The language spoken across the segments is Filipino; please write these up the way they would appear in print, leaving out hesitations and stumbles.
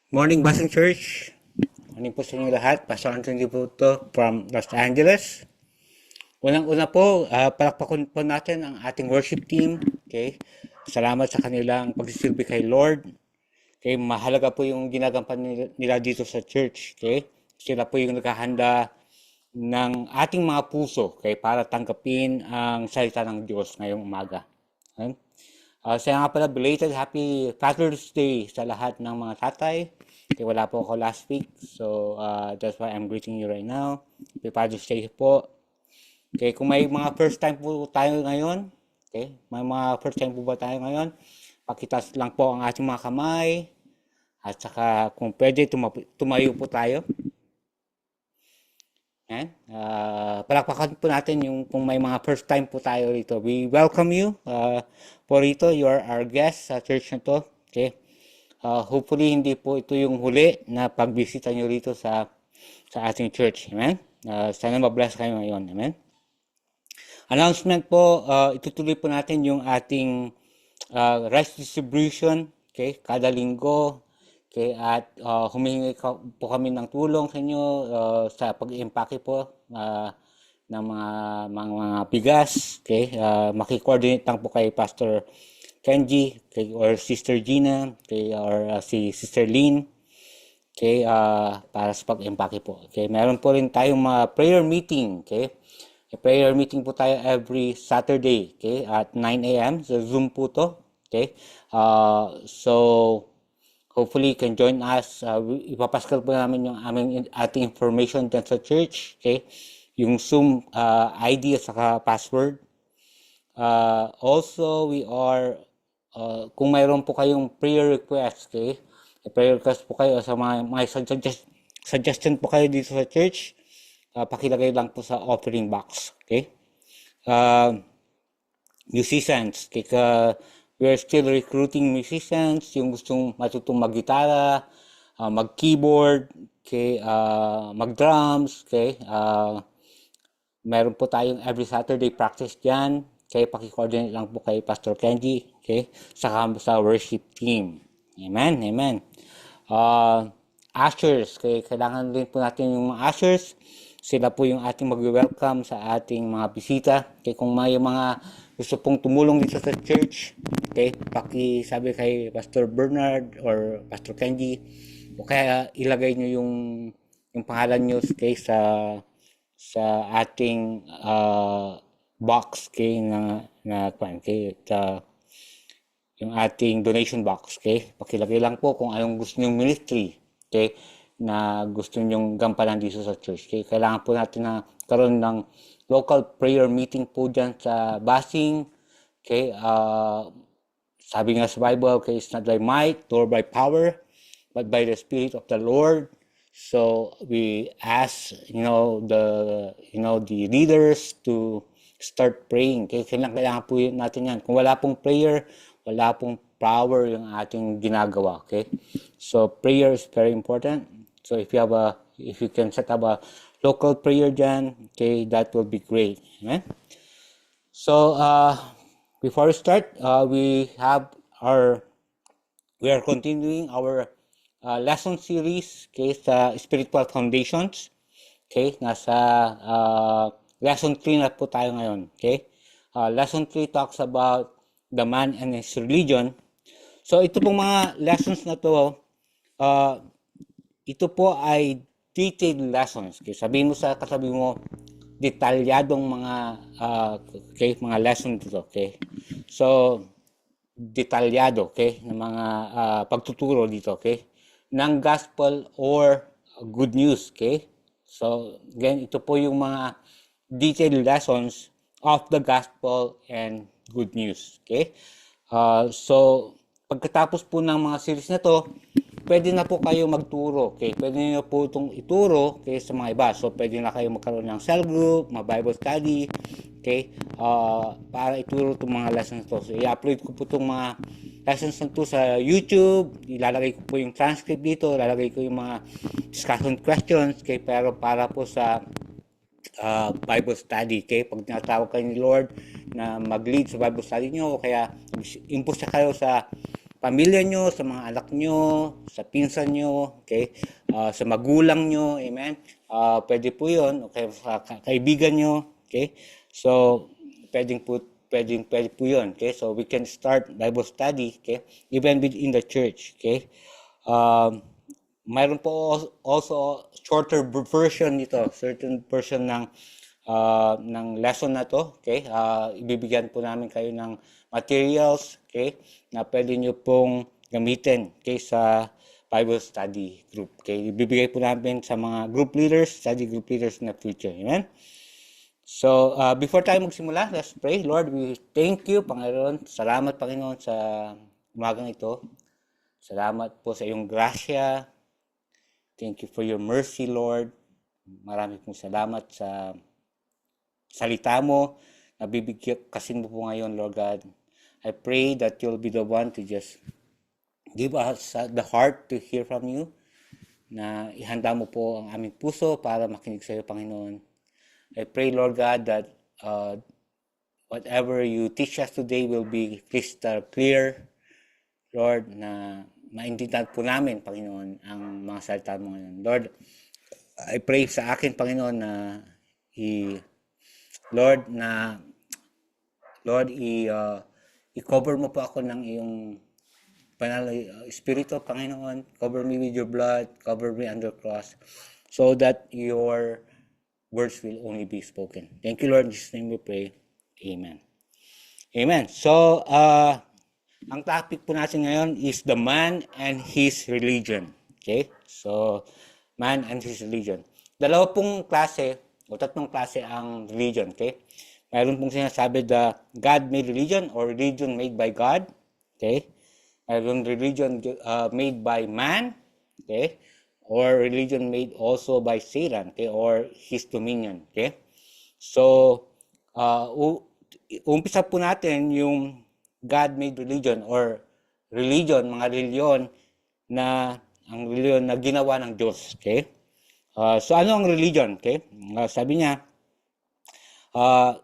Morning, Basing Church. Morning po sa inyo lahat. Pastor Anthony po to from Los Angeles. Unang-una po, palakpakan po natin ang ating worship team. Okay? Salamat sa kanilang pagsisilbi kay Lord. Okay? Mahalaga po yung ginagampanan nila dito sa church. Okay? Sila po yung naghahanda ng ating mga puso, okay, para tanggapin ang salita ng Diyos ngayong umaga. Okay? Saya nga pala, belated Happy Father's Day sa lahat ng mga tatay. Okay, wala po ako last week, so that's why I'm greeting you right now. Happy Father's Day po. Okay, kung may mga first time po tayo ngayon, okay, may mga first time po ba tayo ngayon, pakitas lang po ang ating mga kamay, at saka kung pwede tumayo po tayo. Yan. Palakpakan po natin yung kung may mga first time po tayo rito. We welcome you po rito. You are our guest sa church na to. Okay. Hopefully hindi po ito yung huli na pagbisita nyo rito sa ating church. Amen. Sana mabless kayo ngayon. Amen. Announcement po, itutuloy po natin yung ating rice distribution. Okay. Kada linggo. Okay, at humihingi po kami ng tulong sa inyo sa pag-impake po ng mga bigas. Okay, maki-coordinate lang po kay Pastor Kenji, okay, or Sister Gina, okay, or si Sister Lynn. Okay, para sa pag-impake po. Okay, meron po rin tayong mga prayer meeting. Okay, prayer meeting po tayo every Saturday. Okay, at 9 a.m. So Zoom po to. Okay, so hopefully you can join us. Ipapaskal po namin yung ating information dyan sa church. Okay? Yung Zoom ID at saka password. Also, we are, kung mayroon po kayong prayer request, okay? Prayer request po kayo sa may suggestion po kayo dito sa church, pakilagay lang po sa offering box. Okay? Musicians, okay? We are still recruiting musicians, yung gustong matutong mag-gitara, mag-keyboard, okay, mag-drums, okay. Meron po tayong every Saturday practice dyan. Okay, paki-coordinate lang po kay Pastor Kenji, okay, saka sa worship team. Amen, amen. Ushers, okay, kailangan din po natin yung mga ushers. Sila po yung ating mag-welcome sa ating mga bisita. Okay, kung may mga gusto pong tumulong dito sa church, okay, pakisabi kay Pastor Bernard or Pastor Kenji, o kaya ilagay nyo yung pangalan nyo, okay, sa ating box, okay, okay, yung ating donation box, okay, pakilagay lang po kung anong gusto nyong ministry, okay, na gusto nyong gampanan dito sa church. Okay, kailangan po natin na karoon ng local prayer meeting po dyan sa Basing. Okay, sabi nga sa Bible, okay, it's not by might nor by power, but by the Spirit of the Lord. So we ask, the leaders to start praying. Okay, kailangan po natin yan. Kung wala pong prayer, wala pong power yung ating ginagawa. Okay, so prayer is very important. So if you can set up a local prayer dyan, okay, that will be great. Amen. So before we start, we are continuing our lesson series, okay, sa spiritual foundations. Okay, nasa lesson 3 na po tayo ngayon. Okay, lesson 3 talks about the man and his religion. So ito pong mga lessons na to, ito po ay detailed lessons. Okay, sabihin mo sa kasabi mo, detalyadong mga mga lessons dito. Okay, so detalyado, okay, ng mga pagtuturo dito, okay, ng gospel or good news. Okay, so again, ito po yung mga detailed lessons of the gospel and good news. Okay, so pagkatapos po ng mga series na to, pwede na po kayo magturo. Okay, pwede niyo po itong ituro, okay, sa mga iba. So pwede na kayo magkaroon ng cell group, mga Bible study, okay, para ituro itong mga lessons to. So i-upload ko po itong mga lessons na to sa YouTube. Ilalagay ko po yung transcript dito, ilalagay ko yung mga discussion questions, okay, pero para po sa Bible study. Okay, pag tinatawag kayo ni Lord na mag-lead sa Bible study nyo, o kaya impose na kayo pamilya nyo, sa mga anak nyo, sa pinsan nyo, okay? Sa magulang nyo, amen? Pwede po yun, okay? Sa kaibigan nyo, okay? So, pwede po yun, okay? So, we can start Bible study, okay? Even within the church, okay? Mayroon po also shorter version nito, certain version ng lesson na to, okay? Ibibigyan po namin kayo ng materials, okay, na pwede nyo pong gamitin, okay, sa Bible study group, okay? Ibibigay po namin sa mga group leaders, study group leaders in the future, amen? So, before tayo magsimula, let's pray. Lord, we thank you, Panginoon. Salamat, Panginoon, sa umagang ito. Salamat po sa iyong grasya. Thank you for your mercy, Lord. Marami pong salamat sa salita mo. Nabibigyan kasi mo po ngayon, Lord God. I pray that you'll be the one to just give us the heart to hear from you. Na ihanda mo po ang aming puso para makinig sa iyo, Panginoon. I pray, Lord God, that whatever you teach us today will be crystal clear, Lord, na maintindihan po namin, Panginoon, ang mga salita mo ngayon. Lord, I pray sa akin, Panginoon, na i-cover mo po ako ng iyong banal Espiritu, Panginoon. Cover me with your blood, cover me under cross, so that your words will only be spoken. Thank you, Lord. In Jesus' name we pray. Amen. Amen. So, ang topic po natin ngayon is the man and his religion. Okay? So, man and his religion. Dalawa pong klase, o tatlong klase ang religion. Okay? Mayroon pong sinasabi the God-made religion or religion made by God. Okay? Mayroon religion made by man. Okay? Or religion made also by Satan. Okay? Or his dominion. Okay? So, umpisa po natin yung God-made religion or religion, mga reliyon na ang religion na ginawa ng Diyos. Okay? So ano ang religion? Okay? Sabi niya,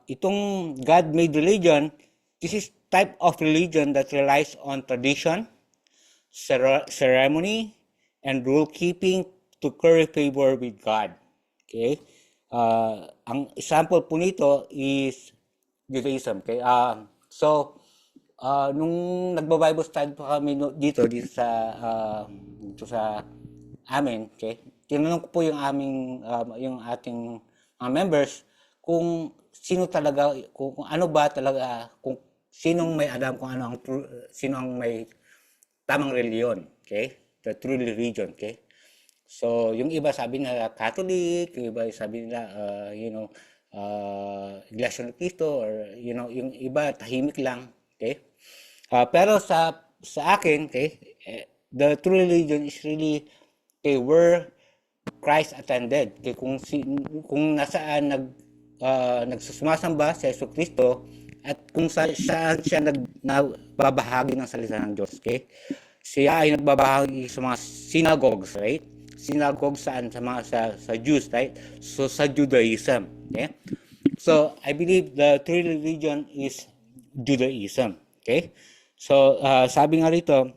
itong God-made religion, this is type of religion that relies on tradition, ceremony, and rule-keeping to curry favor with God. Okay? Ang example po nito is Judaism. Okay? Nung nagba-Bible study pa kami dito sa amin, okay? Tinanong ko po yung ating mga members kung sino talaga, kung ano ba talaga, kung sinong may alam kung ano sino ang may tamang reliyon, okay? The true religion, okay? So, yung iba sabi nila Catholic, yung iba sabi nila Iglesia ni Cristo, or yung iba tahimik lang, okay? Pero sa akin, okay, the true religion is really where Christ attended. Okay, kung nasaan nagsusumasamba si Yesu Cristo at kung saan siya nagbabahagi ng salita ng Diyos. Okay? Siya ay nagbabahagi sa mga synagogues, right? Synagogues saan? Sa Jews, right? So sa Judaism. Okay? So I believe the true religion is Judaism. Okay? So, sabi nga rito,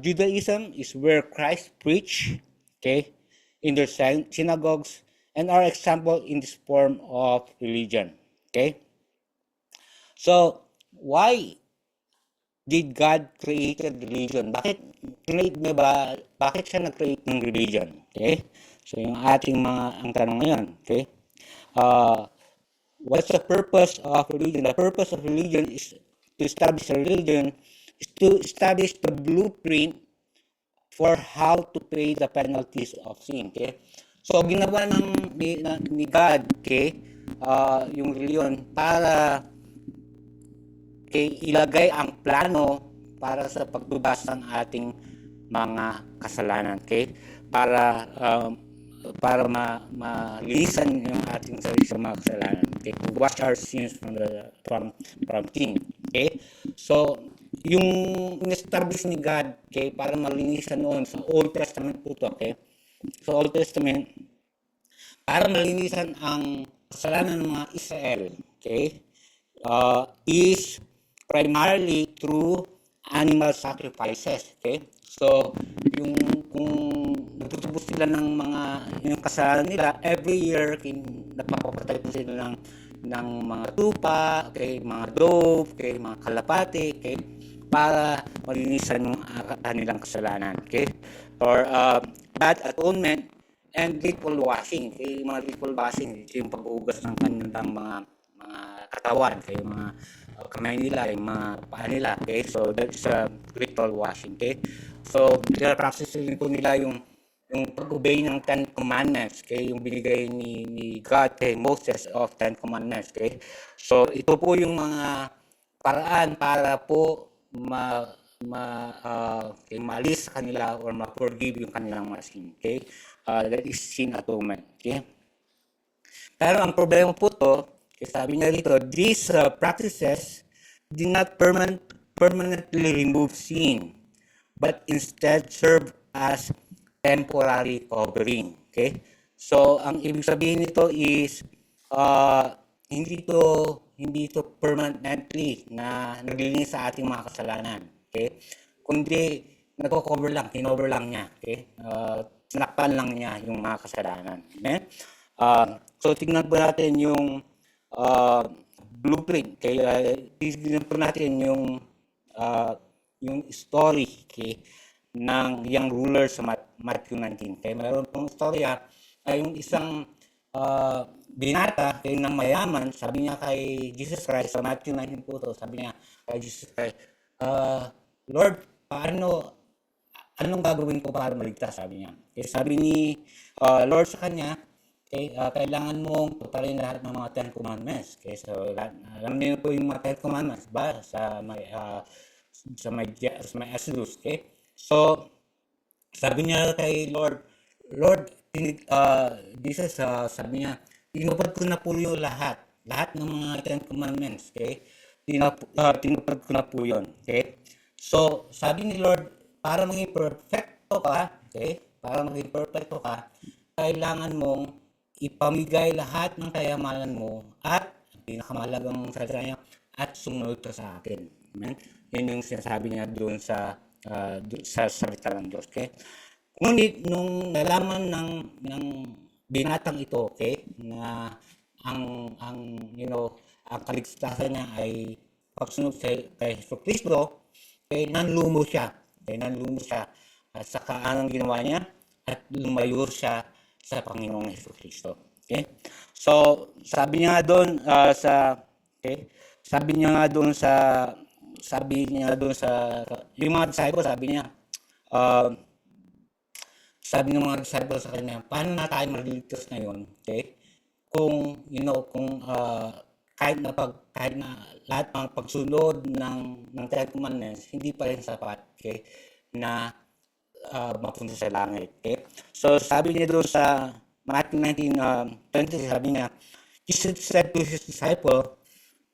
Judaism is where Christ preached, okay, in their synagogues and are example in this form of religion. Okay? So, why did God create religion? Bakit siya nag-create ng religion? Okay? So, yung ang tanong ngayon, okay? What's the purpose of religion? The purpose of religion is to establish a religion, is to establish the blueprint for how to pay the penalties of sin. Okay? So, ginawa ni God, okay, yung religion para ilagay ang plano para sa pagbabas ng ating mga kasalanan. Okay? Para malisan yung ating sarili sa mga kasalanan. Okay? To wash our sins from sin. Okay? So, yung in-establish ni God, okay, para malinisan noon sa Old Testament po ito, okay? Sa Old Testament, para malinisan ang kasalanan ng mga Israel, okay, is primarily through animal sacrifices. Okay? So, yung kung nagtutubos sila ng mga yung kasalanan nila, every year nagpapapatay po sila ng mga tupa, okay, mga dove, okay, mga kalapati, okay, para malinisan yung kanilang kasalanan. Okay? Or bad atonement and ritual washing. Okay? Yung mga ritual washing, yung pag-uugas ng kanilang mga katawan, okay, mga kamay nila, yung mga paa nila, okay? So, that's ritual washing, okay? So, practicing po nila yung pag-obey ng Ten Commandments, okay? Yung binigay ni God kay Moses of Ten Commandments, okay? So, ito po yung mga paraan para po maalis sa kanila or ma-forgive yung kanilang mga sin, okay? That is sin atonement, okay? Pero ang problema po to, sabi niya dito, these practices do not permanently remove sin, but instead serve as temporary covering. Okay? So, ang ibig sabihin nito is, hindi to permanently na naglilinis sa ating mga kasalanan. Okay? Kundi, nagko-cover lang, kinover lang niya. Okay? Sinakpan lang niya yung mga kasalanan. Okay? So, tingnan po natin yung blueprint. Kaya, tingnan po natin yung story, okay, ng young ruler sa Matthew 19. Kaya mayroon pong istorya ay yung isang binata kay ng mayaman, sabi niya kay Jesus Christ, sa Matthew 19 po to, sabi niya kay Jesus Christ, Lord, anong gagawin ko para maligtas, sabi niya. Okay, sabi ni Lord sa kanya, okay, kailangan mong tutarin lahat ng mga Ten Commandments. Okay, so alam niyo po yung mga Ten Commandments ba sa may Exodus. Okay, so sabi niya kay Lord, Jesus, sabi niya, tinupad ko na po yung lahat ng mga Ten Commandments. Okay, tinupad ko na po yun. Okay, so sabi ni Lord, para maging perfecto ka, okay, kailangan mong ipamigay lahat ng kayamanan mo at pinakamahalagang salita niya, at sumunod ka sa akin. Amen? Yun yung sinasabi niya doon sa salita ng Diyos. Okay? Ngunit nung nalaman ng binatang ito, okay, na ang kaligtasan niya ay pagsunod kay Jesucristo, okay, nanlumo siya. At saka anong ginawa niya? At lumayo siya sa Panginoong Jesucristo. Okay? So, sabi niya doon yung mga disciples, sabi ng mga disciples sa kanya, paano na tayo maliligtas ngayon? Okay? Kung kahit na lahat ng pagsunod ng Ten Commandments, hindi pa rin sapat, okay, na mapunta sa langit. Okay? So, sabi niya doon sa Matthew 19:20, sabi niya, Jesus said to his disciple,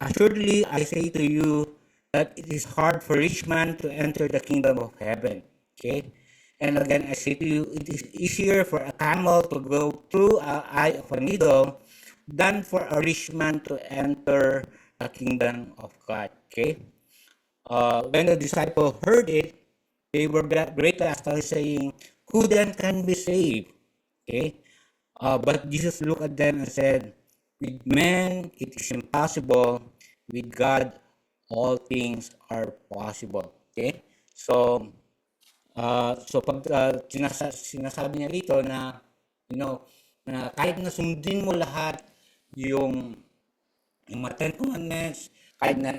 assuredly I say to you that it is hard for rich man to enter the kingdom of heaven. Okay? And again, I say to you, it is easier for a camel to go through an eye of a needle than for a rich man to enter the kingdom of God. Okay? When the disciple heard it, they were greatly astonished, saying, who then can be saved? Okay? But Jesus looked at them and said, with men it is impossible, with God all things are possible. Okay? So pag sinasabi niya rito na, na kahit na sundin mo lahat yung mga Ten Commandments, kahit na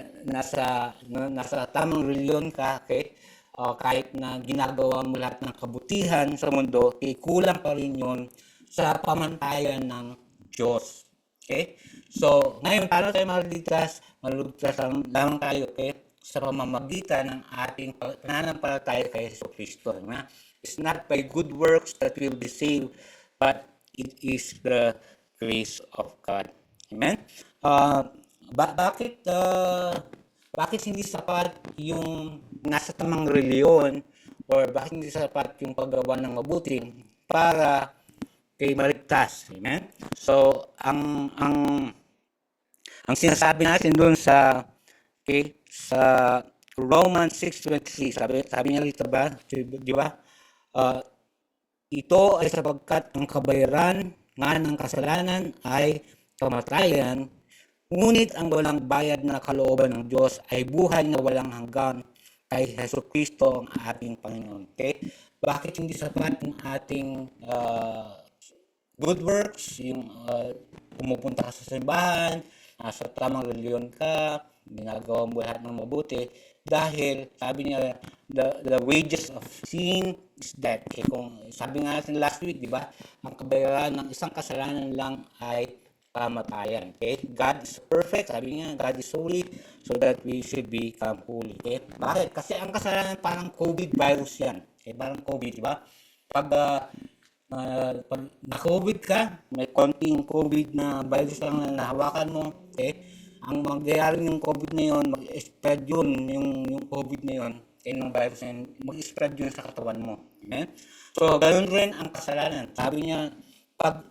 nasa tamang reliyon ka, okay, kahit na ginagawa mo lahat ng kabutihan sa mundo, kulang pa rin yun sa pamantayan ng Diyos. Okay? So, ngayon, paano tayo maligtas? Maligtas lamang tayo, okay, sa pamamagitan ng ating pananampalataya kay Jesucristo. It's not by good works that we'll be saved, but it is the grace of God. Amen? Bakit hindi sapat yung nasa tamang reliyon, or bakit hindi sapat yung paggawa ng mabuti para kay maligtas? Amen? So, ang sinasabi natin doon sa Romans 6:23, sabi niya rito ba, di ba? Uh, Ito ay sapagkat ang kabayaran nga ng kasalanan ay kamatayan, ngunit ang walang bayad na kalooban ng Diyos ay buhay na walang hanggan kay Jesucristo ang ating Panginoon. Okay? Bakit hindi sapat yung ating good works, yung pumupunta ka sa simbahan, sa tamang reliyon ka, ginagawa mo lahat ng mabuti, dahil sabi niya, the wages of sin is death. Okay, kung sabi nga natin last week, di ba, ang kabayaran ng isang kasalanan lang ay kamatayan. Okay, God is perfect, sabi niya, God is holy, so that we should become holy. Okay, bakit? Kasi ang kasalanan parang COVID virus yan. Okay, parang COVID, di ba? Pag na-COVID ka, may konting COVID na virus lang na nahawakan mo, okay, ang mangyayari ng COVID na yun, mag-spread yun, yung COVID na yun, ng virus na yun, mag-spread yun sa katawan mo. Okay? So, ganoon rin ang kasalanan. Sabi niya, pag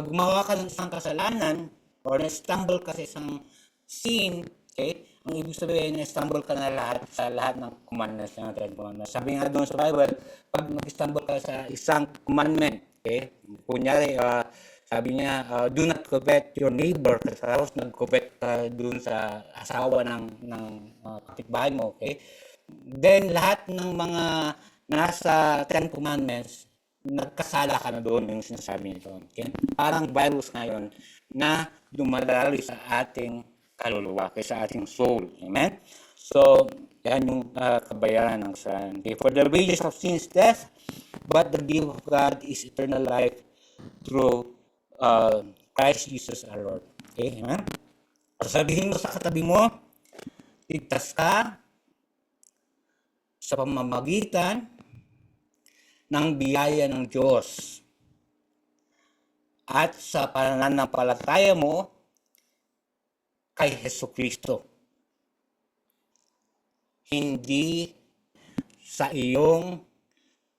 gumawa ka ng isang kasalanan, or na-stumble ka sa isang sin, okay, ang ibig sabihin, na-stumble ka na sa lahat ng commandments ng 10 commandments. Sabi nga doon sa Bible, pag mag-stumble ka sa isang commandment, okay, kunyari, sabi niya, do not covet your neighbor. Tapos nag-covet ka dun sa asawa ng kapitbahay mo, okay? Then, lahat ng mga nasa 10 commandments, nagkasala ka na doon yung sinasabi nito. Okay? Parang virus ngayon na dumadali sa ating kaluluwa, kaya sa ating soul. Amen? So, yan yung kabayaran ng kasalanan. Okay? For the wages of sin is death, but the gift of God is eternal life through Christ Jesus our Lord. Okay, amen? Sabihin mo sa katabi mo, ligtas ka sa pamamagitan ng biyaya ng Diyos at sa pananampalataya mo kay Jesucristo. Hindi sa iyong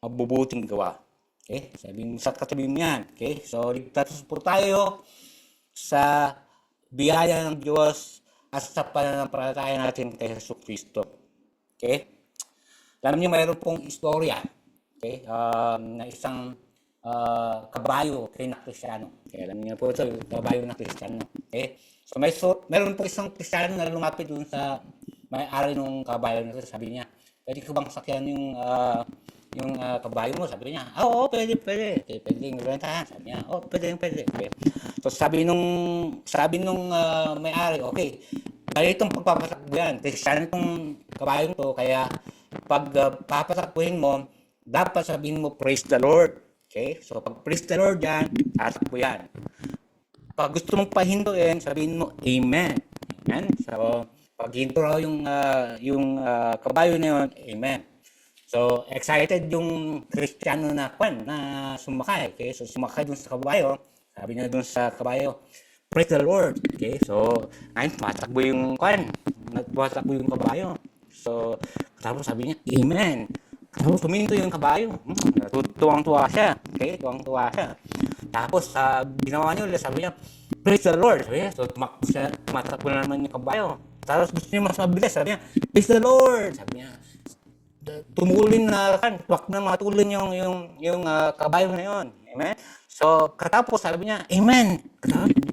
mabubuting gawa. Okay, sabi mo sa katabi mo yan. Okay, so ligtas po tayo sa biyaya ng Diyos at sa pananampalataya natin kay Jesucristo. Okay, alam niyo mayroon pong istorya, okay, na isang kabayo, okay, na Kristiyano. Okay, alam niyo po ito, kabayo na Kristiyano. Okay, so mayroon po isang Kristiyano na lumapit dun sa may-ari ng kabayo na ito. Sabi niya, pwede ko bang sakyan yung kabayo mo? Sabi niya, oo, pwede. Okay, pwede yung rentahan. Sabi niya, pwede. Okay. So sabi nung may-ari, okay, ganitong pagpapatakbo yan. Kristiyan itong kabayo to, kaya pag papatakbuhin mo, dapat sabihin mo, praise the Lord. Okay, so pag praise the Lord yan, tatakbo yan. Pag gusto mong pahintuin, sabihin mo, amen. Amen? So, pag hinto raw yung kabayo na yun, amen. So, excited yung Kristiyano na sumakay. Okay? So, sumakay dun sa kabayo. Sabi niya dun sa kabayo, praise the Lord. Okay? So, ngayon, tumatakbo yung tumatakbo yung kabayo. So, tapos sabi niya, amen. Tapos, tuminto yung kabayo. Tuwang-tuwa siya. Okay? Tuwang-tuwa siya. Tapos, ginawa niya ulit, sabi niya, praise the Lord. Okay? So, tumatakbo na naman yung kabayo. Tapos, gusto niya mas mabilis. Sabi niya, praise the Lord. Sabi niya, tumulin na tuwak na matulin yung kabayo na yun. Amen? So, katapos sabi niya, amen.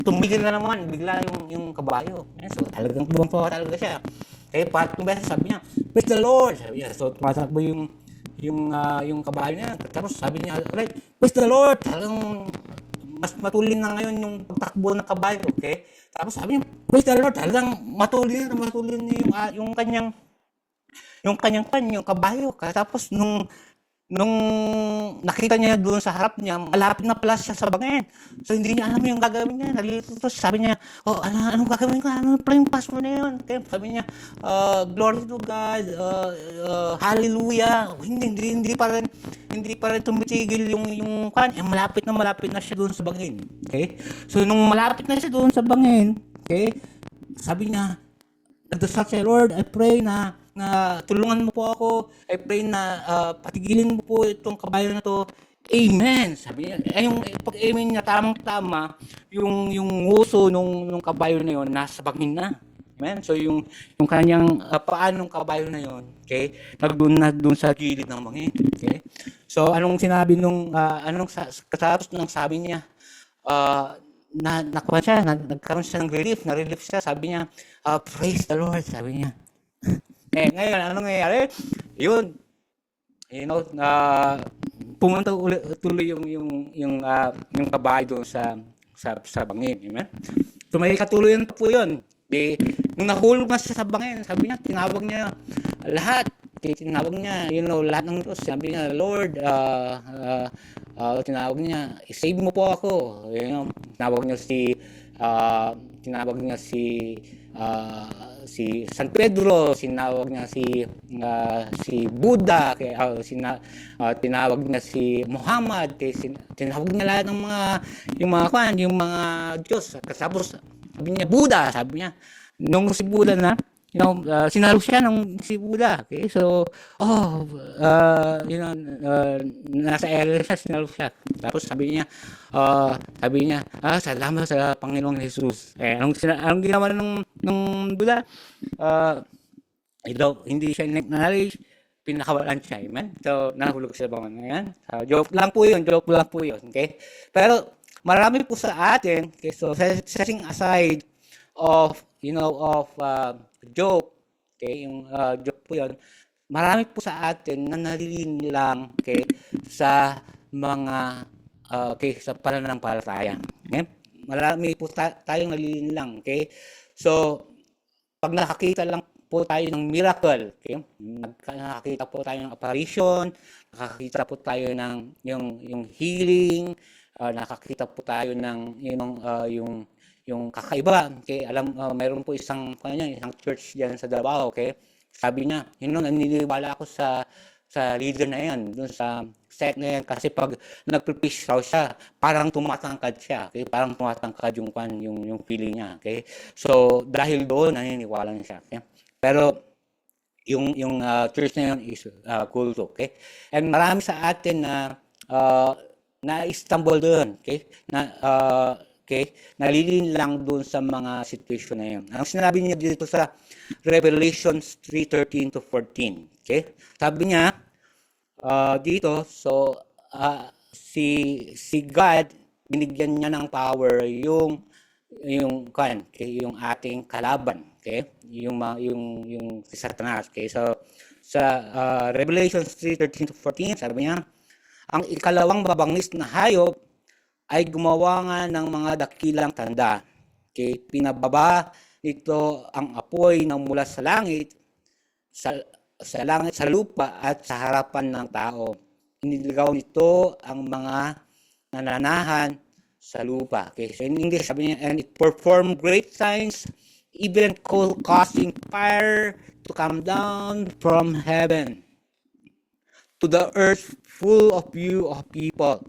Tumigil na naman, bigla yung kabayo. Amen? So, talagang tuwang-tuwa talaga siya. Kaya patong beses sabi niya, praise the Lord. Sabi niya, so tumatakbo yung kabayo niya. Tapos sabi niya, right, praise the Lord. Talagang mas matulin na ngayon yung pagtakbo ng kabayo. Okay? Tapos sabi niya, praise the Lord. Talagang matulin yung kanyang kabayo. Tapos nung nakita niya doon sa harap niya, malapit na pala siya sa bangin. So hindi niya alam yung gagawin niya. Nalilito siya. Sabi niya, anong gagawin ko? Ano pala yung password na yun? Kaya sabi niya, glory to God, hallelujah. Hindi pa rin tumitigil yung malapit na siya doon sa bangin. Okay? So nung malapit na siya doon sa bangin, okay? Sabi niya, nagdasal siya, Lord, I pray na tulungan mo po ako. I pray na patigilin mo po itong kabayo na to. Amen. Sabi niya, yung pag-amen niya, tamang-tama, yung uso nung kabayo na yun, nasa bangin na. Amen? So yung kanyang paanong kabayo na yon, okay? Nagdoon na doon sa gilid ng bangin, okay? So anong sinabi nung katapos ng sabi niya, nakuha siya, nagkaroon siya ng na-relief siya, sabi niya, praise the Lord, sabi niya. Ngayon, anong nangyayari? Yun, pumunta tuloy yung babae doon sa bangin, amen? So may katuluyan pa po yun. Nung nahulog na siya sa bangin, sabi niya, tinawag niya lahat. Tinawag niya, lahat ng Diyos. Sabi niya, Lord, tinawag niya, save mo po ako. Tinawag niya si San Pedro, tinawag niya si Buddha, tinawag niya si Muhammad, tinawag niya lahat ng yung mga Diyos. Tapos sabi niya Buddha, sabi niya nung si Buddha na sinalo siya ng si Buddha. Okay, so nasa area siya, sinalo siya. Tapos sabi niya salamat sa Panginoong Jesus. Anong ginawa nung Buddha? Hindi siya acknowledge, pinakawalan siya, amen? So nahulog sa bangin. Ayan, joke lang po yun, okay? Pero marami po sa atin, okay, so setting aside of joke, okay, yung joke po yun, marami po sa atin na nalilin lang, okay, sa mga sa pananampalataya. Okay? Marami po tayong nalilin lang, okay? So pag nakakita lang po tayo ng miracle, okay? Nakakita po tayo ng apparition, nakakita po tayo ng yung healing, nakakita po tayo ng yung kakaiba, okay? Mayroon po isang church diyan sa Davao, okay? Sabi niya, naniniwala ako sa leader na yan, dun sa set na yan, kasi pag nagpipish raw siya, parang tumatangkad siya, okay? Parang tumatangkad yung feeling niya, okay? So dahil doon naniniwala siya, okay? Pero yung church na yun is kulto, okay? And marami sa atin na stumble doon, okay? Nalilin lang doon sa mga situation na yun. Ang sinabi niya dito sa Revelation 3:13 to 14, okay? Sabi niya dito, so si God, binigyan niya ng power yung ating kalaban, okay? Yung si Satanas, okay? So sa Revelation 3:13 to 14, sabi niya, ang ikalawang mabangis na hayop ay gumawa nga ng mga dakilang tanda. Okay? Pinababa nito ang apoy na mula sa langit, sa lupa at sa harapan ng tao. Iniligaw nito ang mga nananahan sa lupa. Okay? So in English, sabi niya, and it performed great signs, even causing fire to come down from heaven to the earth full of you of people.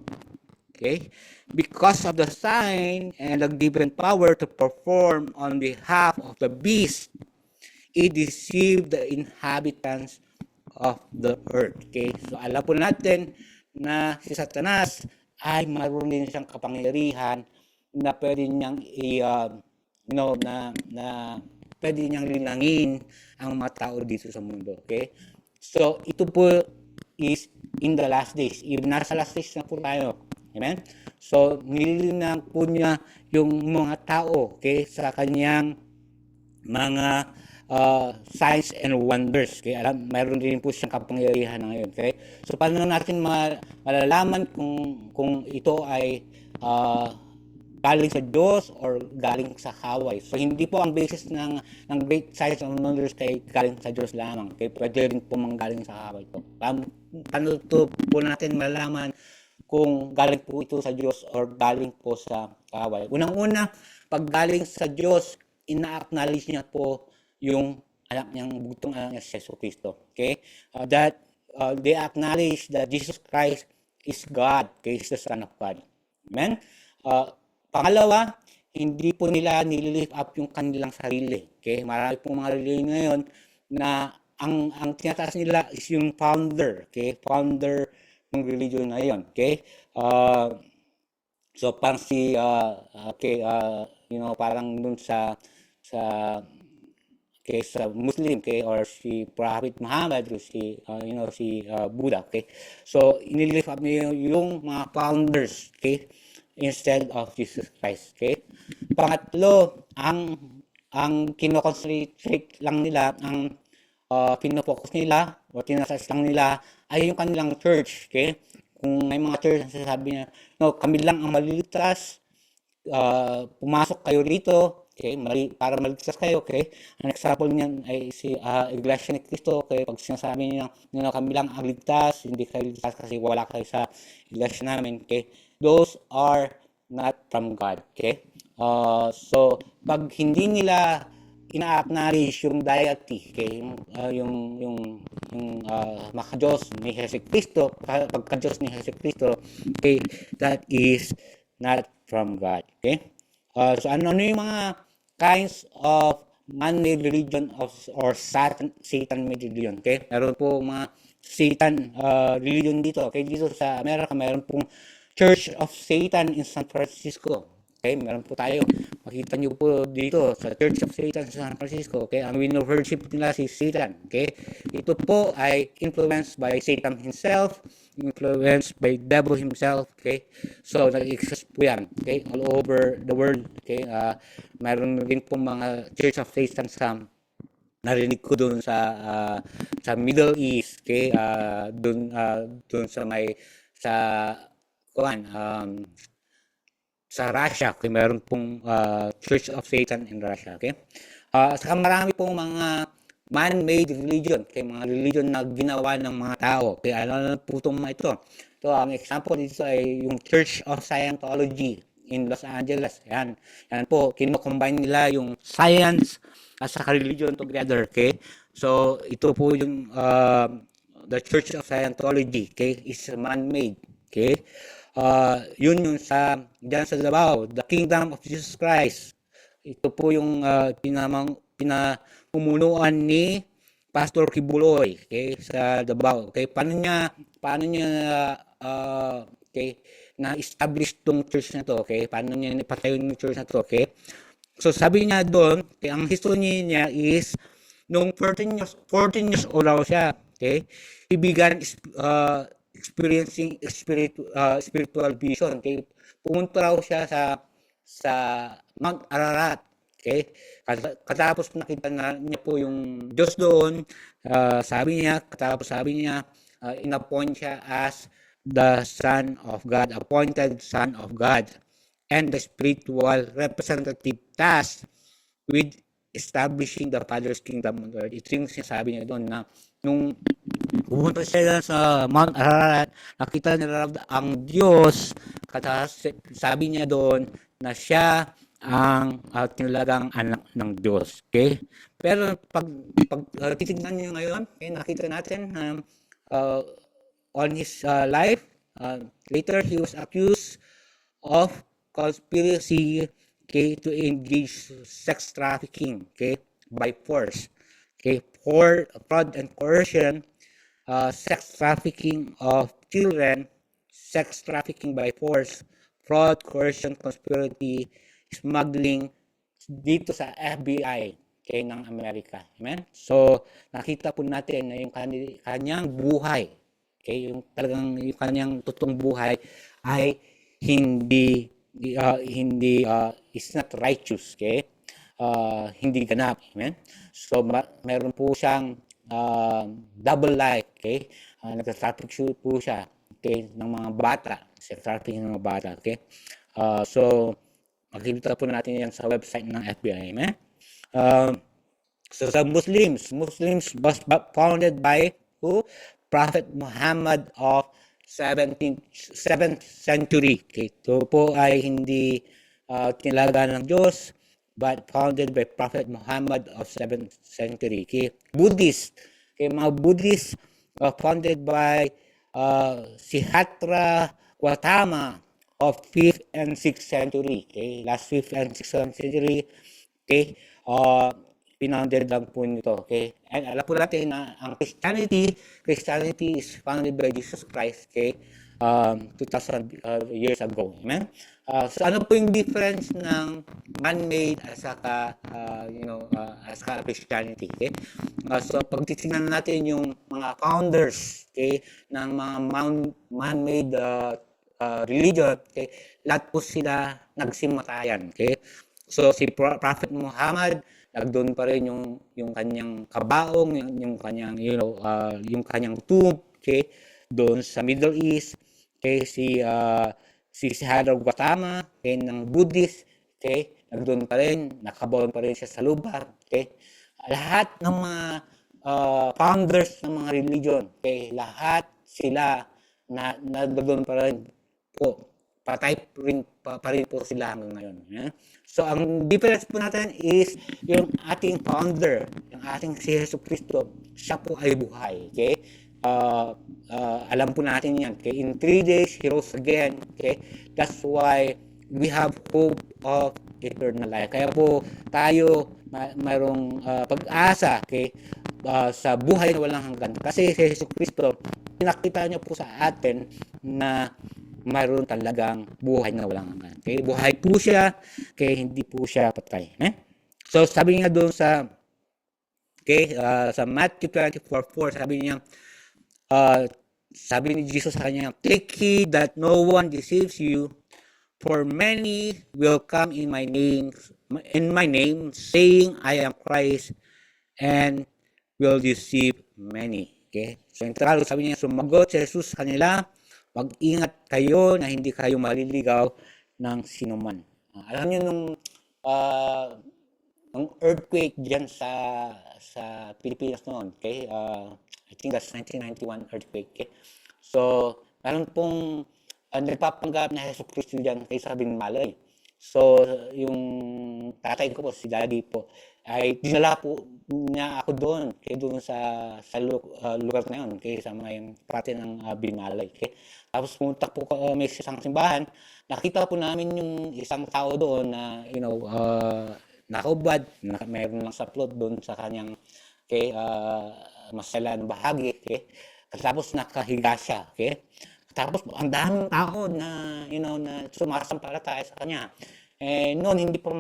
Okay? Because of the sign and the given power to perform on behalf of the beast, it deceived the inhabitants of the earth. Okay? So alam po natin na si Satanas ay mayroon din siyang kapangyarihan na pwede niyang pwede niyang linangin ang mga tao dito sa mundo. Okay? So ito po is in the last days. Even nasa last days na po tayo. Amen? So, nililinang po niya yung mga tao, okay, sa kanyang mga signs and wonders. Okay? Mayroon din po siyang kapangyarihan na ngayon. Okay? So, paano natin malalaman kung ito ay galing sa Diyos or galing sa kaway? So, hindi po ang basis ng great signs and wonders kay galing sa Diyos lamang. Okay? Pwede rin po manggaling sa kaway po. Paano po natin malalaman kung galing po ito sa Diyos or galing po sa kaway? Unang-una, pag galing sa Diyos, ina-acknowledge niya po yung bugtong anak niya si Jesus Cristo. Okay? That they acknowledge that Jesus Christ is God, okay? Is the Son of God. Amen? Pangalawa, hindi po nila nililift up yung kanilang sarili. Okay? Marami pong mga religion ngayon na ang tinataas nila is yung founder. Okay? Founder ng religion na yun, okay? So parang parang dun sa okay, sa Muslim, okay, or si Prophet Muhammad, or si, si Buddha, okay. So, inilift up niyo yung mga founders, okay, instead of Jesus Christ, okay. Pangatlo, ang kinoconcentrate lang nila, ang pinopokus nila, o tinasas lang nila, ay yung kanilang church, okay. Kung may mga church na sasabi niya, no, kami lang ang maliligtas, pumasok kayo rito, okay, para maligtas kayo, okay. Ang example niyan ay si Iglesia ni Cristo, okay. Pag sinasabi niya, kami lang ang ligtas, hindi kayo ligtas kasi wala kayo sa iglesia namin, okay. Those are not from God, okay. So, pag hindi nila ina-acknowledge yung deity, okay, yung maka-Diyos ni Hesus Kristo, pagka-Diyos ni Hesus Kristo, okay, that is not from God, okay. So ano yung mga kinds of man-made religion or Satan-made religion, okay. Meron po mga Satan religion dito, okay. Dito sa Amerika meron pong Church of Satan in San Francisco. Okay, meron po tayo. Makita nyo po dito sa Church of Satan sa San Francisco. Okay, ang worship nila si Satan. Okay, ito po ay influenced by Satan himself, influenced by devil himself. Okay, so nag-exist po yan. Okay, all over the world. Okay, meron din po mga Church of Satan sa narinig ko doon sa Middle East, okay, doon sa kuan sa Russia, okay, meron pong Church of Satan in Russia, okay. Saka marami pong mga man-made religion, okay, mga religion na ginawa ng mga tao. Okay, ano po itong mga ito? So, ang example dito ay yung Church of Scientology in Los Angeles. Yan po, kino-combine nila yung science at saka religion together, okay. So, ito po yung the Church of Scientology, okay, is man-made, okay. Yun yung dyan sa Davao, the Kingdom of Jesus Christ. Ito po yung pinamumunuan ni Pastor Kibuloy, okay, sa Davao. Okay, paano niya okay, na-establish tong church na to, okay? Paano niya napatayo yung church na to, okay? So sabi niya doon, okay, ang history niya is nung 14 years old raw siya, okay? He began experiencing spiritual vision, okay? Pumunta raw siya sa Mount Ararat, okay? Katapos nakita niya po yung Diyos doon, sabi niya, inappoint siya as the Son of God, appointed Son of God, and the spiritual representative task with establishing the Father's kingdom on earth. Ito yung sinasabi niya doon na nung pumunta sila sa Mount Ararat, nakita nila ang Diyos, sabi niya doon na siya ang tinalagang anak ng Diyos. Okay? Pero pag titignan niyo ngayon, okay, nakita natin on his life, later he was accused of conspiracy, okay, to engage sex trafficking, okay, by force, okay, for fraud and coercion, sex trafficking of children, sex trafficking by force, fraud, coercion, conspiracy, smuggling dito sa FBI, okay, ng Amerika. Amen? So, nakita po natin na yung kanyang buhay, okay, yung talagang yung kanyang totoong buhay ay hindi is not righteous, okay? Hindi ganap, amen? So, meron po siyang double life, okay? Nagtatraffic po siya, okay, ng mga bata, sex trafficking ng mga bata, okay? So, makikita po natin yan sa website ng FBI, amen? So, sa Muslims was founded by who? Prophet Muhammad of 7th century. Okay, ito po ay hindi tinalaga ng Diyos, but founded by Prophet Muhammad of 7th century. Okay, Buddhist. Okay, mga Buddhist founded by Siddhartha Gautama of 5th and 6th century. Okay, last 5th and 6th century. Okay, pinounded lang po nito, okay? And alam po natin na ang Christianity is founded by Jesus Christ, okay? 2,000 years ago. Amen? So ano po yung difference ng man-made at saka, at saka Christianity? Okay? So pag titingnan natin yung mga founders, okay, ng mga man-made religion, okay, lahat po sila nagsimatayan. Okay? So si Prophet Muhammad, nagdoon pa rin yung kanyang kabaong, yung kanyang yung kanyang tomb, okay, doon sa Middle East. Okay, si Siddhartha Gautama, okay, ng Buddhist, okay, nagdoon pa rin, nakabaon pa rin siya sa lugar, okay. Lahat ng mga founders ng mga religion, okay, lahat sila na doon pa rin po, patay pa rin po sila hanggang ngayon. Yeah? So, ang difference po natin is yung ating founder, yung ating si Jesu Cristo, siya po ay buhay. Okay? Alam po natin yan. Okay? In 3 days, He rose again. Okay? That's why we have hope of eternal life. Kaya po tayo mayroong pag-asa, okay? Sa buhay na walang hanggan. Kasi si Jesu Cristo, pinakita niya po sa atin na mayroon talagang buhay na walang hanggan. Okay? Buhay po siya, kaya hindi po siya patay. So sabi niya doon sa sa Matthew 24:4, sabi ni Jesus sa kanya, "Take heed that no one deceives you, for many will come in my name, saying, I am Christ, and will deceive many." Okay? So in Tagalog, sabi niya, sumagot si Jesus sa kanila, mag-ingat kayo na hindi kayo maliligaw ng sinuman. Alam niyo nung earthquake diyan sa Pilipinas noon, okay? I think that's 1991 earthquake. Okay? So, meron pong nagpapanggap na Jesu Cristo diyan kay Sabing Malay. So, yung tatay ko po, si Daddy po, ay dinala po niya ako doon, doon sa lugar na yun, sa may parte ng Binalay. Okay? Tapos pumunta po kami sa isang simbahan, nakita po namin yung isang tao doon na, nakaubad, mayroon lang sa plot doon sa kanyang masalan bahagi. Okay? Tapos nakahiga siya. Okay? Tapos ang daming tao na, na sumasampalataya sa kanya. Noon hindi pa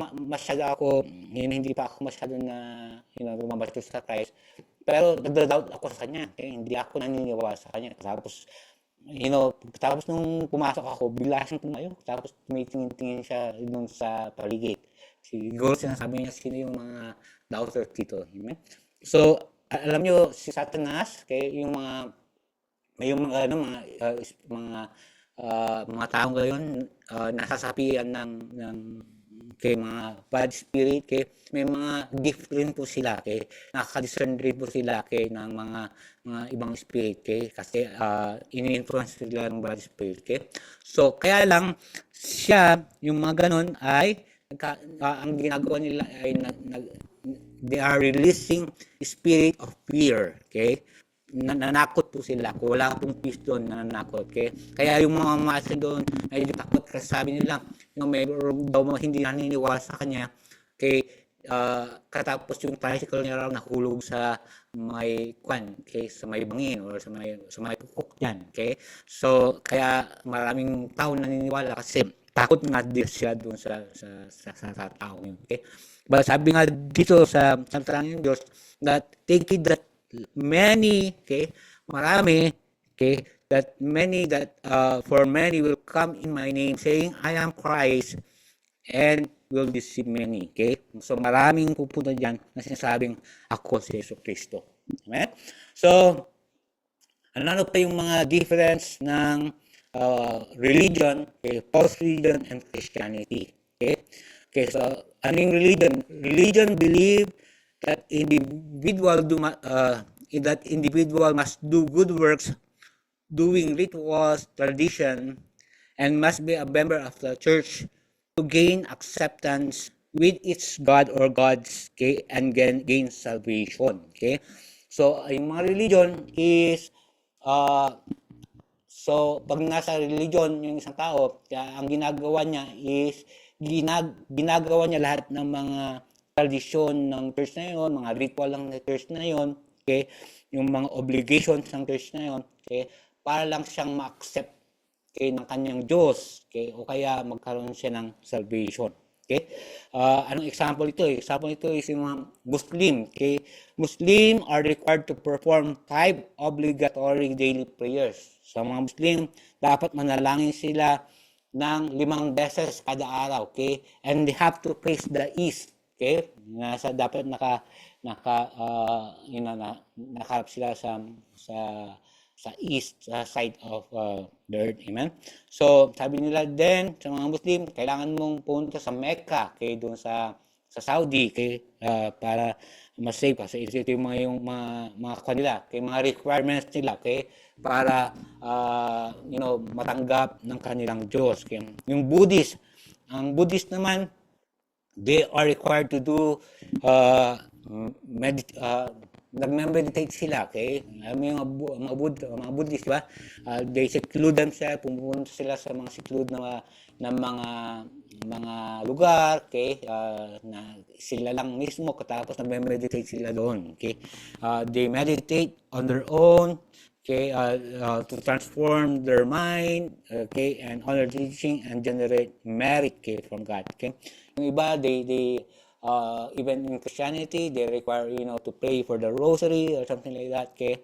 hindi pa ako masyado na, lumabas sa Christ. Pero nagda-doubt ako sa kanya. Hindi ako naniniwala sa kanya. Tapos, tapos nung pumasok ako, bigla siyang tumayo. Tapos tumitingin-tingin siya doon sa paligid. Siguro sinasabi niya sino yung mga doubters dito. Amen? So, alam nyo, si Satanas, yung mga mga taong ngayon nasasapian ng mga bad spirit, may mga gift rin po sila, nakaka-discern rin po sila ng mga ibang spirit, kasi ini-influence sila ng bad spirit. So kaya lang siya, yung mga ganun ay ang ginagawa nila ay they are releasing spirit of fear. Nananakot po sila. Kung wala pong peace doon, nananakot. Kaya yung mga master doon, medyo takot kasi sabi nila, mayroon daw hindi naniniwala sa kanya. Katapos yung tricycle niya raw nahulog sa may sa may bangin or sa may pukok yan. So, kaya maraming tao naniniwala kasi takot nga din siya doon sa tao yun. But sabi nga dito sa salita ng Diyos, that take it that many, marami, that many for many will come in my name saying I am Christ and will deceive many. So maraming pupunta diyan na sinasabing ako si Jesu Cristo. Amen? So ano pa yung mga difference ng religion, false religion and Christianity. So ano yung religion? Religion believe that individual must do good works, doing rituals, tradition, and must be a member of the church to gain acceptance with its God or gods, and gain salvation. So yung mga religion is so pag nasa religion yung isang tao, ang ginagawa niya is ginagawa niya lahat ng mga tradisyon ng church na yun, mga ritual lang ng church na yun, yung mga obligations ng church na yun, para lang siyang ma-accept okay, ng kanyang Diyos, okay, o kaya magkaroon siya ng salvation. Okay? Anong example ito? Example ito is yung mga Muslim. Okay? Muslim are required to perform 5 obligatory daily prayers. Sa mga Muslim, dapat manalangin sila ng 5 beses kada araw. Okay? And they have to face the east. Okay? Dapat nakaharap sila sa east side of the earth. Amen? So, sabi nila din sa mga Muslim, kailangan mong punta sa Mecca, okay, doon sa Saudi, okay, para mas safe. Kasi ito yung mga kanila, okay, mga requirements nila, okay, para matanggap ng kanilang Diyos. Okay. Yung Buddhist, ang Buddhist naman, they are required to do nagme-meditate sila, okay? Yung mga Buddhist, diba? They seclude themselves, pumunta sila sa mga seclude na mga lugar, okay? Na sila lang mismo, katapos nagme-meditate sila doon, okay? They meditate on their own, okay, to transform their mind, okay, and honor teaching and generate merit, okay, from God, okay? Yung iba, they even in Christianity, they require, to pray for the rosary or something like that, okay?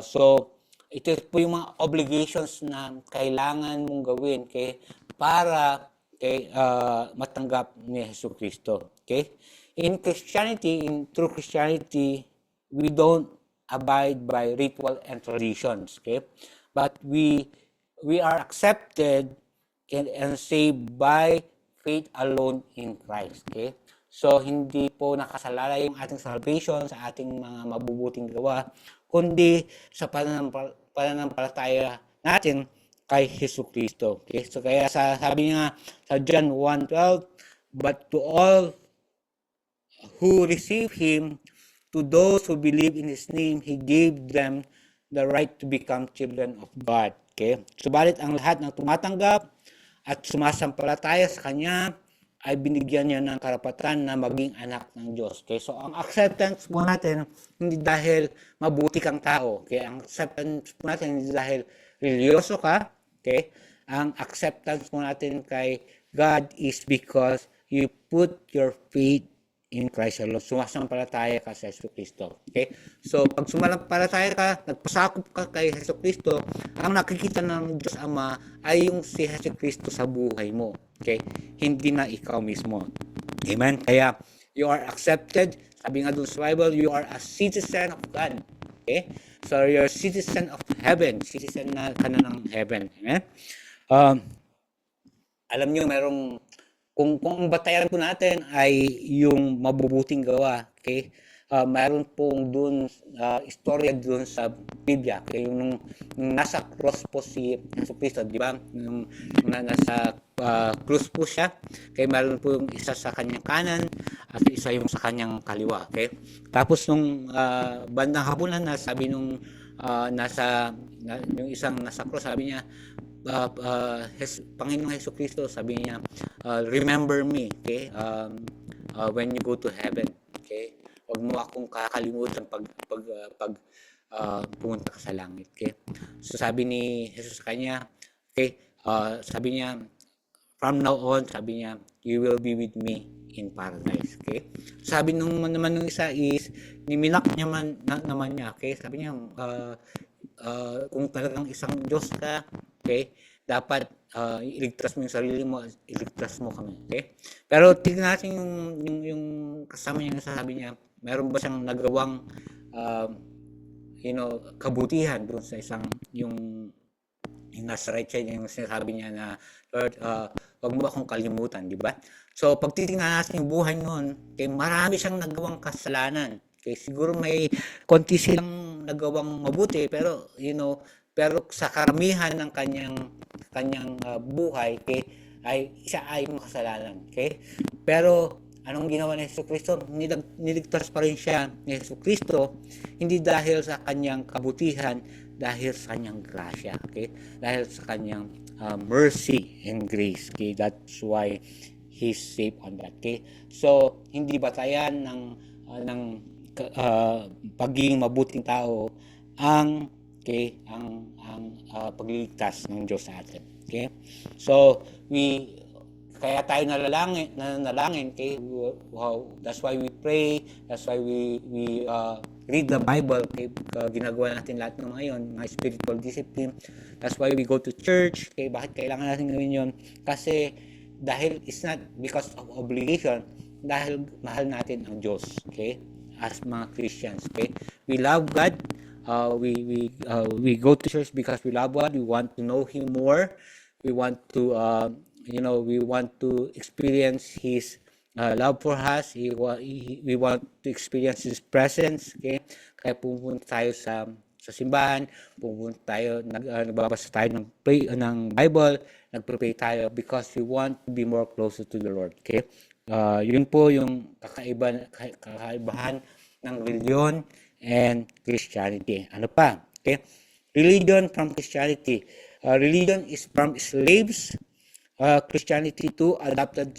So, ito po yung mga obligations na kailangan mong gawin, okay, para, okay, matanggap ni Jesucristo, okay? In Christianity, true Christianity, we don't abide by ritual and traditions, okay? But we are accepted and saved by faith alone in Christ, okay? So, hindi po nakasalala yung ating salvation sa ating mga mabubuting gawa, kundi sa pananampalataya natin kay Jesucristo. Okay? So, kaya sabi niya sa John 1:12, but to all who receive Him, to those who believe in His name, He gave them the right to become children of God. Okay? Subalit ang lahat ng tumatanggap at sumasampalataya sa Kanya, ay binigyan niya ng karapatan na maging anak ng Diyos. Okay? So, ang acceptance po natin, hindi dahil mabuti kang tao. Okay? Ang acceptance po natin, hindi dahil religyoso ka. Okay? Ang acceptance po natin kay God is because you put your faith in Christ alone. Sumasampalataya ka sa Jesucristo. Okay? So, pag sumasampalataya ka, nagpasakop ka kay Jesucristo, ang nakikita ng Diyos Ama ay yung si Jesucristo sa buhay mo. Okay? Hindi na ikaw mismo. Amen? Kaya, you are accepted. Sabi nga doon sa Bible, you are a citizen of God. Okay? So, you're a citizen of heaven. Citizen na ka na ng heaven. Amen? Alam nyo, kung ang batayan po natin ay yung mabubuting gawa, okay? Mayroon pong doon istorya doon sa Biblia, okay? Yung nasa cross po si Jesucristo, di ba? Yung nasa cross po siya, okay? Mayroon po yung isa sa kanyang kanan at isa yung sa kanyang kaliwa, okay? Tapos nung bandang hapunan na sabi nung yung isang nasa cross, sabi niya, Panginoong Jesucristo, sabi niya, remember me, okay? When you go to heaven, okay? Huwag mo akong kakalimutan pag pumunta ka sa langit, okay? So sabi ni Jesus sa kanya, okay? Sabi niya, from now on, sabi niya, you will be with me in paradise, okay? Sabi naman nung isa is, niminak niya naman niya, okay? Sabi niya, kung talagang isang Diyos ka, okay, dapat iligtas mo yung sarili mo, iligtas mo kami, okay? Pero tignan natin yung kasama niya, sabi niya, meron ba siyang nagawang kabutihan doon sa isang yung nasa right side, yung sinasabi niya na, Lord, wag mo akong kalimutan, di ba? So, pag titingnan natin yung buhay noon, okay, marami siyang nagawang kasalanan. Okay, siguro may konti silang nagawang mabuti, pero pero sa karamihan ng kanyang buhay, okay, siya ay makasalanan, okay? Pero anong ginawa ni Jesucristo? Niligtas pa rin siya ni Jesucristo, hindi dahil sa kanyang kabutihan, dahil sa kanyang grasya, okay? Dahil sa kanyang mercy and grace, okay? That's why he's safe on that, okay? So, hindi batayan ng pagiging mabuting tao ang pagliligtas ng Diyos sa atin. Okay? So, kaya tayo nanalangin, okay? Wow, that's why we pray, that's why we read the Bible, okay? Ginagawa natin lahat ng mga yun, mga spiritual discipline. That's why we go to church, okay? Bakit kailangan natin gawin yun? Kasi dahil it's not because of obligation, dahil mahal natin ang Diyos, okay? As mga Christians, okay? We love God. We go to church because we love God. We want to know Him more. We want to we want to experience His love for us. We want to experience His presence. Okay, kaya pupunta tayo sa simbahan, pupunta tayo, nagbabasa tayo ng Bible, nagpre-pray tayo because we want to be more closer to the Lord. Okay, yun po yung kakaibahan ng religion and Christianity. Ano pa? Okay? Religion from Christianity. Religion is from slaves, Christianity to adopted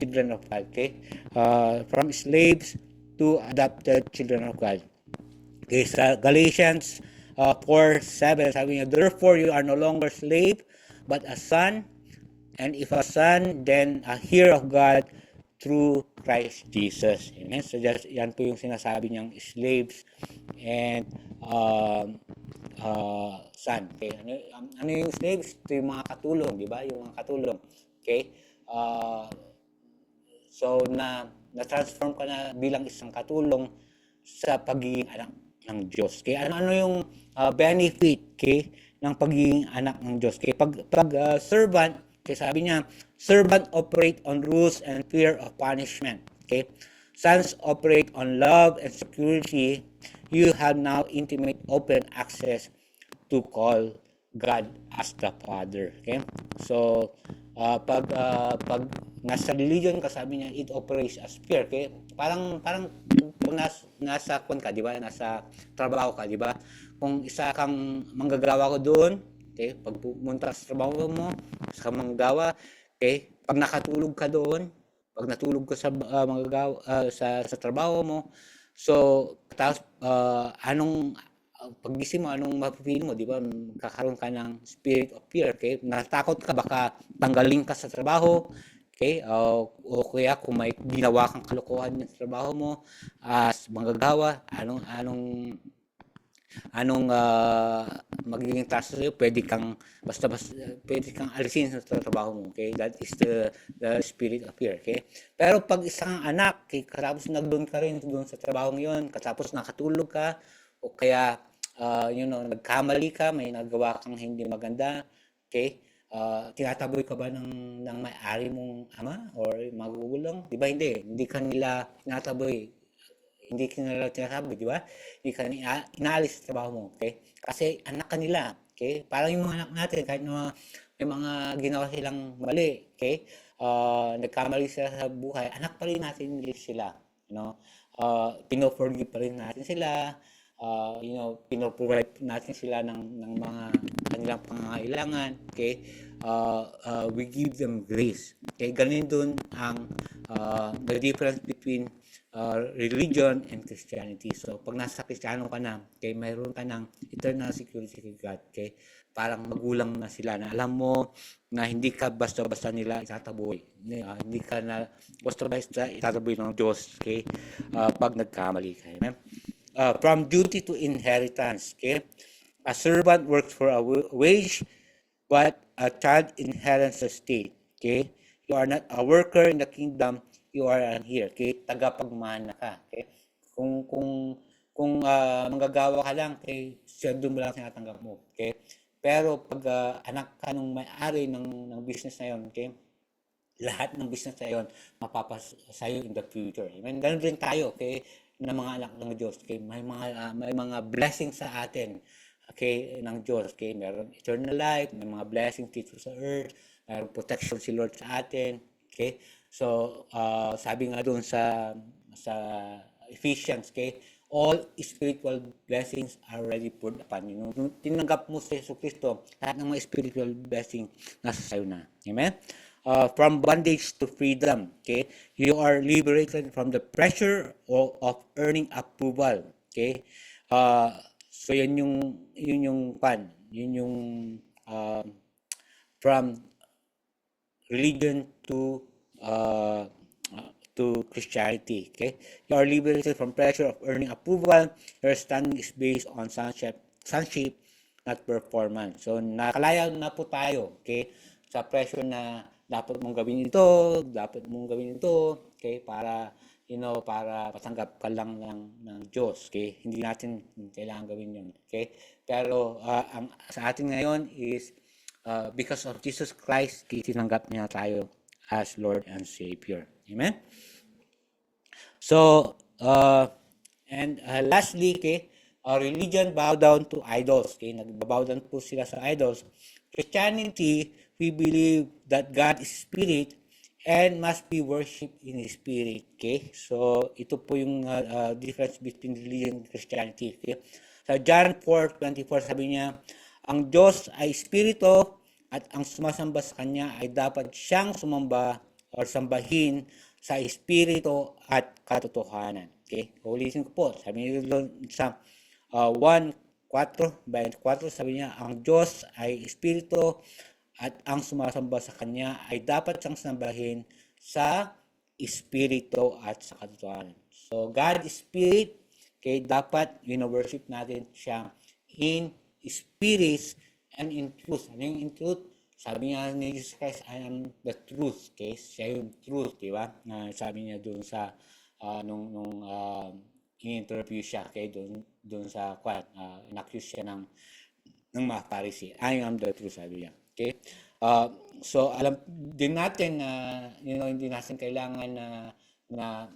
children of God. Okay? From slaves to adopted children of God. Okay, sa Galatians 4:7, sabi niya, therefore you are no longer slave, but a son, and if a son, then a heir of God through Christ Jesus. Amen? So yan po yung sinasabi niyang slaves and son. Okay? Ano yung slaves? Ito yung mga katulong, di ba? Yung mga katulong. Okay? So na-transform ka na bilang isang katulong sa pagiging anak ng Diyos. Okay? Ano yung benefit, okay, ng pagiging anak ng Diyos? Okay? Pag servant, okay, sabi niya, servant operate on rules and fear of punishment. Okay? Sons operate on love and security. You have now intimate open access to call God as the Father. Okay? So, pag nasa religion ka, sabi niya, it operates as fear. Okay? Parang kung nasa kwan ka, di ba? Nasa trabaho ka, di ba? Kung isa kang manggagawa ko doon, okay? Pag pumunta sa trabaho mo, sa manggagawa, okay? Pag nakatulog ka doon, pag natulog ka sa manggagawa, sa trabaho mo, so tapos paggising mo, anong mapipili mo, di ba? Kakaroon ka ng spirit of fear, okay? Natakot ka, baka tanggalin ka sa trabaho, okay? O kaya kung may ginawa kang kalokohan sa trabaho mo, as manggagawa, anong magiging task sa'yo, pwede kang alisin sa trabaho mo, okay? That is the spirit of fear, okay? Pero pag isang anak, okay, katapos nagdoon ka rin doon sa trabaho ngayon, katapos nakatulog ka, o kaya nagkamali ka, may nagawa kang hindi maganda, okay? Tinataboy ka ba ng may-ari mong ama or magulang? Di ba hindi ka nila tinataboy, hindi ka nila tinasabi, di ba? Hindi ka inaalis sa trabaho mo, okay? Kasi anak ka nila, okay? Parang yung mga anak natin, kahit may mga ginawa silang mali, okay? Nagkamali sila sa buhay, anak pa rin natin sila, pino-forgive pa rin natin sila, pino-provide natin sila ng mga kanilang pangangailangan, okay? We give them grace, okay? Ganun dun ang the difference between religion and Christianity. So, pag nasa Kristiyano ka na, okay, mayroon ka ng eternal security kay God, okay? Parang magulang na sila na alam mo na hindi ka basta-basta nila itataboy. Hindi ka na basta-basta itataboy ng Diyos, okay? Pag nagkamali ka. Amen? From duty to inheritance, okay? A servant works for a wage, but a child inherits the state, okay? You are not a worker in the kingdom, you are here, okay? Tagapagmana ka, okay? Kung manggagawa ka lang, okay, sweldo mo lang tinatanggap mo, okay? Pero pag anak ka ng may-ari ng business na yon, okay? Lahat ng business na yon mapapasayo in the future. Amen? Ganun din tayo, okay? Na mga anak ng Diyos, okay? May mga blessings sa atin, okay, ng Diyos, okay? Meron eternal life, may mga blessings dito sa earth, mayroong protection si Lord sa atin, okay? So, sabi nga doon sa Ephesians, okay, all spiritual blessings are already poured upon you. Nung tinanggap mo sa Yesu Cristo, lahat ng mga spiritual blessing nasa sayo na. Amen? From bondage to freedom, okay? You are liberated from the pressure of earning approval, okay? So yun yung from religion to Christianity. Okay, you are liberated from pressure of earning approval. Your standing is based on sonship, not performance. So nakalaya na po tayo, okay, sa pressure na dapat mong gawin ito, okay, para para patanggap ka lang ng Diyos, okay? Hindi natin kailangan gawin 'yon, okay? Pero ang sa atin ngayon is because of Jesus Christ, tinanggap niya tayo as Lord and Savior. Amen? So, and lastly, okay, religion bow down to idols. Okay, nagbabow down po sila sa idols. Christianity, we believe that God is spirit and must be worshipped in spirit. Okay, so ito po yung difference between religion and Christianity. Okay? Sa John 4:24 sabi niya, ang Diyos ay espiritu at ang sumasamba sa Kanya ay dapat siyang sumamba or sambahin sa espiritu at katotohanan. Okay? Ulitin ko po. Sabi niya sa 1:4 sabi niya, ang Diyos ay espiritu at ang sumasamba sa Kanya ay dapat siyang sambahin sa espiritu at sa katotohanan. So, God is spirit. Okay? Dapat worship natin siya in spirit and in truth. Ano yung in truth? Sabi niya ni Jesus Christ, I am the truth. Okay? Siya yung truth, di ba? Sabi niya doon sa nung in-interview siya, okay? Doon sa in-accuse siya ng mga Pharisee. I am the truth, sabi niya. Okay? So alam din natin na hindi natin kailangan na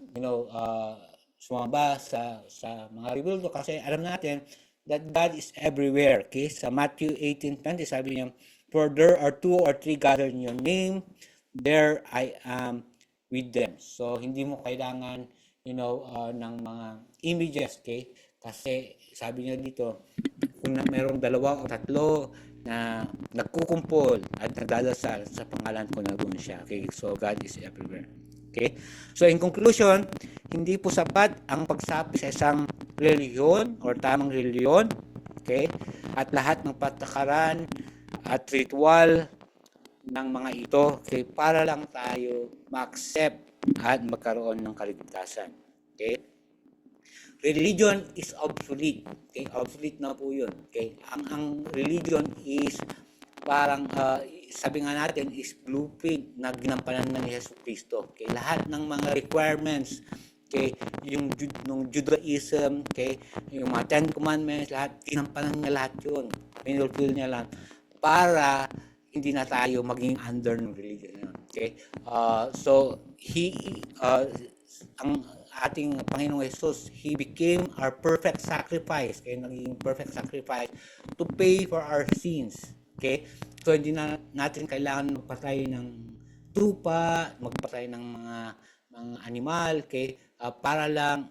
sumamba sa mga rebulto kasi alam natin that God is everywhere. Okay? Sa Matthew 18:20 sabi niya, for there are 2 or 3 gathered in your name, there I am with them. So, hindi mo kailangan, ng mga images, okay? Kasi, sabi niya dito, kung mayroong 2 o 3 na nagkukumpol at nagdadasal sa pangalan ko na doon siya. Okay? So, God is everywhere. Okay? So, in conclusion, hindi po sapat ang pagsapi sa isang reliyon or tamang reliyon. Okay? At lahat ng patakaran at ritual ng mga ito, okay, para lang tayo ma-accept at magkaroon ng kaligtasan. Okay? Religion is obsolete. Okay? Obsolete na po yun. Okay? Ang religion is parang, sabi nga natin, is blueprint na ginampanan ni Jesus Cristo. Okay? Lahat ng mga requirements, okay, yung Judaism, okay, yung mga 10 Commandments, lahat, ginampanan niya lahat yun. Pinulfill niya lahat para hindi na tayo maging under ng religion. Okay? So, ang ating Panginoong Jesus, He became our perfect sacrifice. Okay? Naging perfect sacrifice to pay for our sins. Okay? So, hindi na natin kailangan magpatay ng tupa, magpatay ng mga animal, okay? Para lang,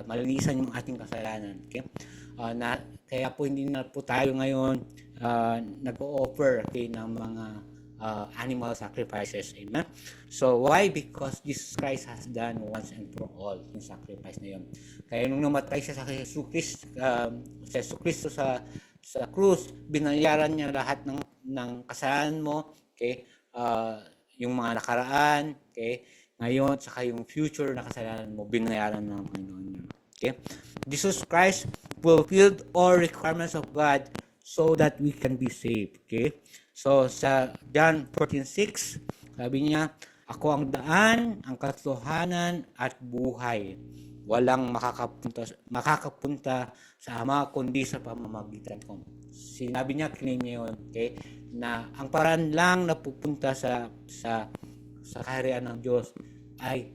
malinisan yung ating kasalanan. Okay? Kaya po hindi na po tayo ngayon nag-o-offer, okay, ng mga animal sacrifices. Amen? So, why? Because Jesus Christ has done once and for all yung sacrifice na yun. Kaya nung namatay siya sa Jesus Cristo sa krus, binayaran niya lahat ng kasalanan mo, okay? Yung mga nakaraan, okay? Ngayon, saka yung future na kasalanan mo, binayaran ng Panginoon niya. Okay? Jesus Christ fulfilled all requirements of God so that we can be saved. Okay? So, sa John 14:6, sabi niya, ako ang daan, ang katotohanan, at buhay. Walang makakapunta sa Ama kundi sa pamamagitan ko. Sinabi niya, claim niya yun, okay? Na ang paraan lang na pupunta sa kaharian ng Diyos ay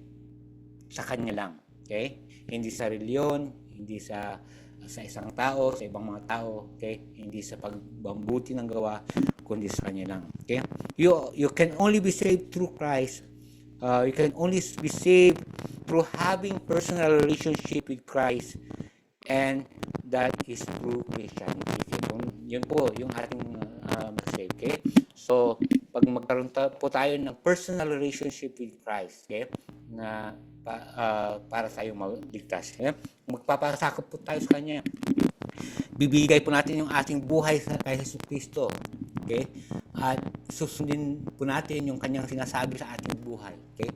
sa Kanya lang. Okay? Hindi sa reliyon, hindi sa isang tao, sa ibang mga tao, okay? Hindi sa pagbambuti ng gawa, kundi sa Kanya lang. Okay? You can only be saved through Christ. You can only be saved through having personal relationship with Christ, and that is through Christianity. Yun po yung ating mag-save. Okay? So, pag magkaroon po tayo ng personal relationship with Christ, okay? Na para tayo maligtas. Okay? Magpapasakop po tayo sa Kanya. bibigay po natin yung ating buhay kay Jesus Kristo. Okay? At susundin po natin yung kanyang sinasabi sa ating buhay. Okay?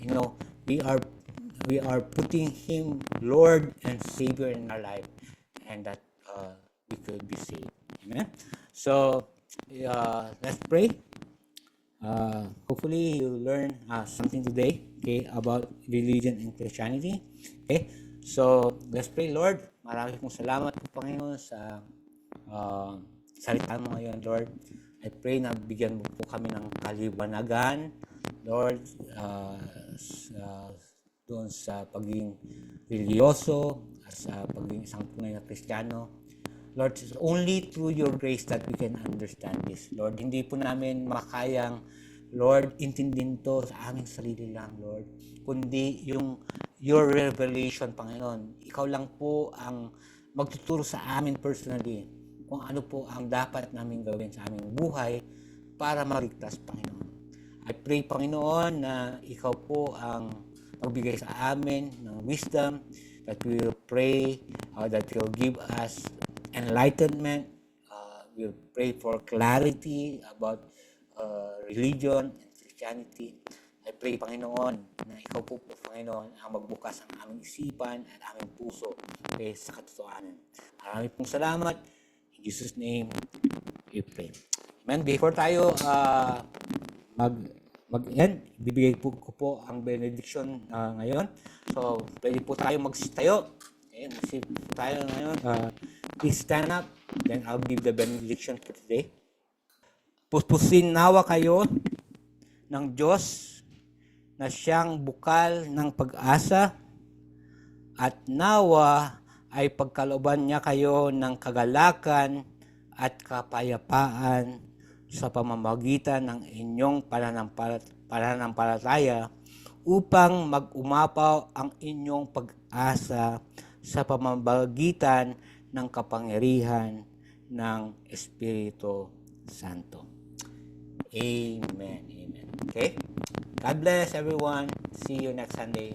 You know, we are putting Him Lord and Savior in our life, and that we could be saved. Amen. So let's pray. Hopefully you learn something today, okay, about religion and Christianity. Okay, so let's pray. Lord, marami pong salamat po, Panginoon, sa salita mo ngayon, Lord. I pray na bigyan mo po kami ng kaliwanagan, Lord, doon sa pagiging religyoso, sa pagiging isang tunay na Kristiyano. Lord, it's only through your grace that we can understand this. Lord, hindi po namin makayang, Lord, intindin to sa aming sarili lang, Lord. Kundi your revelation, Panginoon. Ikaw lang po ang magtuturo sa amin personally kung ano po ang dapat namin gawin sa aming buhay para maligtas, Panginoon. I pray, Panginoon, na ikaw po ang magbigay sa amin ng wisdom, that we will pray, that will give us enlightenment. We'll pray for clarity about religion and Christianity. I pray, Panginoon, na ikaw po, Panginoon, ang magbukas ang aming isipan at aming puso sa katotohanan. Maraming pong salamat. In Jesus' name, we pray. Amen. Before tayo mag-end, bibigay po ko po ang benediction ngayon. So, pwede po tayo magsitayo. Okay, magsitayo tayo ngayon. Please stand up. Then I'll give the benediction for today. Puspusin nawa kayo ng Diyos na siyang bukal ng pag-asa, at nawa ay pagkalooban niya kayo ng kagalakan at kapayapaan sa pamamagitan ng inyong pananampalataya, upang mag-umapaw ang inyong pag-asa sa pamamagitan ng kapangyarihan ng Espiritu Santo. Amen. Amen. Okay? God bless everyone. See you next Sunday.